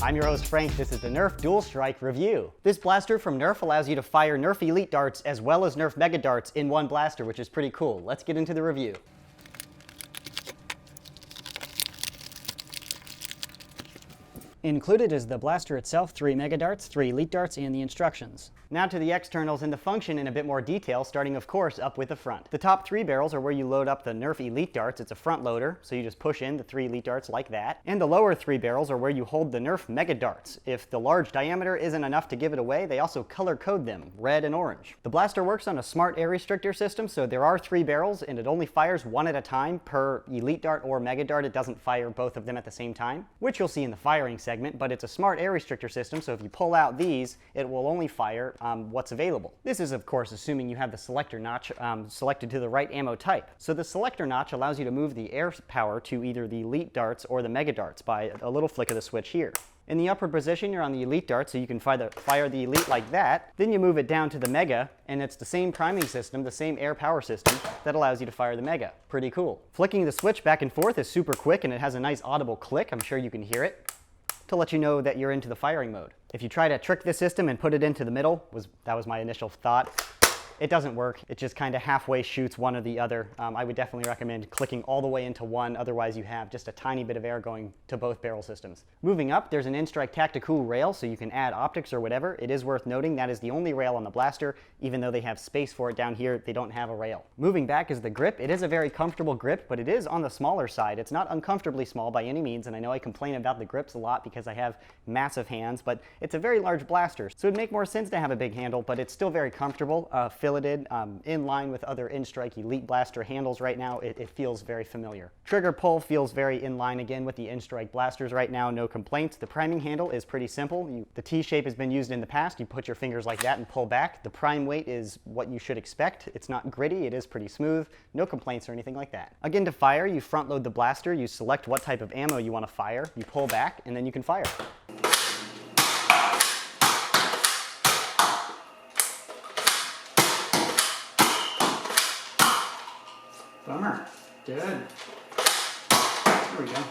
I'm your host Frank, this is the Nerf Dual-Strike review. This blaster from Nerf allows you to fire Nerf Elite darts as well as Nerf Mega darts in one blaster, which is pretty cool. Let's get into the review. Included is the blaster itself, 3 Mega darts, 3 Elite darts, and the instructions. Now to the externals and the function in a bit more detail, starting of course up with the front. The top 3 barrels are where you load up the Nerf Elite darts. It's a front loader, so you just push in the 3 Elite darts like that. And the lower 3 barrels are where you hold the Nerf Mega darts. If the large diameter isn't enough to give it away, they also color code them, red and orange. The blaster works on a smart air restrictor system, so there are 3 barrels and it only fires one at a time per Elite dart or Mega dart. It doesn't fire both of them at the same time, which you'll see in the firing segment, but it's a smart air restrictor system, so if you pull out these, it will only fire what's available. This is of course assuming you have the selector notch selected to the right ammo type. So the selector notch allows you to move the air power to either the Elite darts or the Mega darts by a little flick of the switch here. In the upper position, you're on the Elite dart, so you can fire the Elite like that. Then you move it down to the Mega, and it's the same priming system, the same air power system, that allows you to fire the Mega. Pretty cool. Flicking the switch back and forth is super quick, and it has a nice audible click. I'm sure you can hear it, to let you know that you're into the firing mode. If you try to trick this system and put it into the middle, that was my initial thought, it doesn't work. It just kind of halfway shoots one or the other. I would definitely recommend clicking all the way into one, otherwise you have just a tiny bit of air going to both barrel systems. Moving up, there's an N-Strike Tactical rail, so you can add optics or whatever. It is worth noting that is the only rail on the blaster. Even though they have space for it down here, they don't have a rail. Moving back is the grip. It is a very comfortable grip, but it is on the smaller side. It's not uncomfortably small by any means, and I know I complain about the grips a lot because I have massive hands, but it's a very large blaster, so it'd make more sense to have a big handle, but it's still very comfortable, filleted, in line with other N-Strike Elite blaster handles right now. It feels very familiar. Trigger pull feels very in line again with the N-Strike blasters right now, no complaints. The priming handle is pretty simple. The T-shape has been used in the past. You put your fingers like that and pull back. The prime weight is what you should expect. It's not gritty, it is pretty smooth. No complaints or anything like that. Again, to fire, you front load the blaster, you select what type of ammo you want to fire, you pull back, and then you can fire. Bummer. Good. There we go.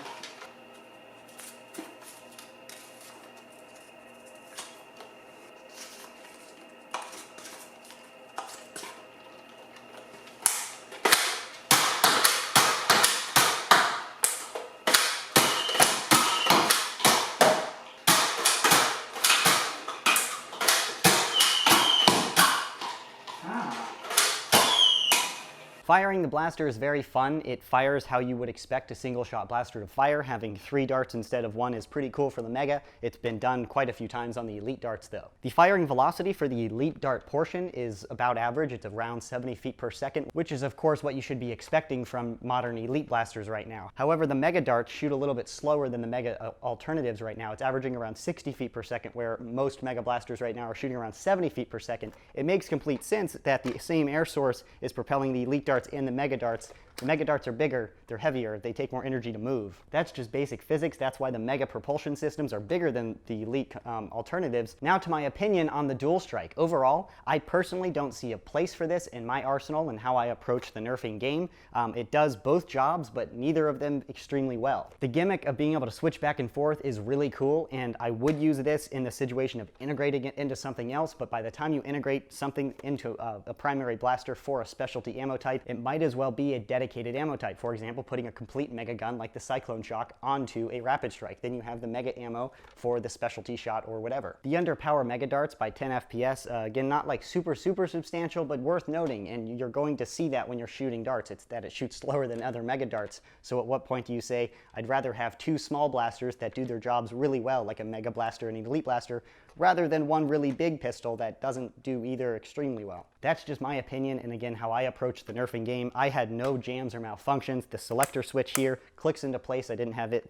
Firing the blaster is very fun. It fires how you would expect a single shot blaster to fire. Having 3 darts instead of 1 is pretty cool for the Mega. It's been done quite a few times on the Elite darts though. The firing velocity for the Elite dart portion is about average. It's around 70 feet per second, which is of course what you should be expecting from modern Elite blasters right now. However, the Mega darts shoot a little bit slower than the Mega alternatives right now. It's averaging around 60 feet per second, where most Mega blasters right now are shooting around 70 feet per second. It makes complete sense that the same air source is propelling the Elite darts and the Mega darts. The Mega darts are bigger, they're heavier, they take more energy to move. That's just basic physics. That's why the Mega propulsion systems are bigger than the Elite alternatives. Now to my opinion on the Dual-Strike. Overall, I personally don't see a place for this in my arsenal and how I approach the nerfing game. It does both jobs, but neither of them extremely well. The gimmick of being able to switch back and forth is really cool, and I would use this in the situation of integrating it into something else, but by the time you integrate something into a primary blaster for a specialty ammo type, it might as well be a dedicated ammo type. For example, putting a complete Mega gun like the Cyclone Shock onto a Rapid Strike. Then you have the Mega ammo for the specialty shot or whatever. The underpower Mega darts by 10 FPS, again, not like super substantial, but worth noting, and you're going to see that when you're shooting darts. It's that it shoots slower than other Mega darts. So at what point do you say, I'd rather have 2 small blasters that do their jobs really well, like a Mega blaster and an Elite blaster, rather than one really big pistol that doesn't do either extremely well. That's just my opinion, and again, how I approach the nerfing game. I had no jams or malfunctions. The selector switch here clicks into place. I didn't have it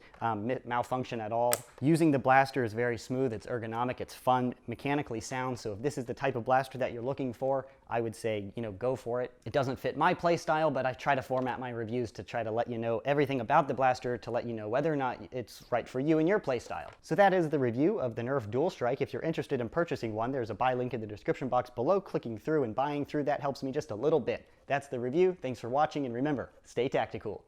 malfunction at all. Using the blaster is very smooth, it's ergonomic, it's fun, mechanically sound, so if this is the type of blaster that you're looking for, I would say, go for it. It doesn't fit my play style, but I try to format my reviews to try to let you know everything about the blaster, to let you know whether or not it's right for you and your play style. So that is the review of the Nerf Dual-Strike. If you're interested in purchasing one, there's a buy link in the description box below. Clicking through and buying through that helps me just a little bit. That's the review. Thanks for watching, and remember, stay tactical.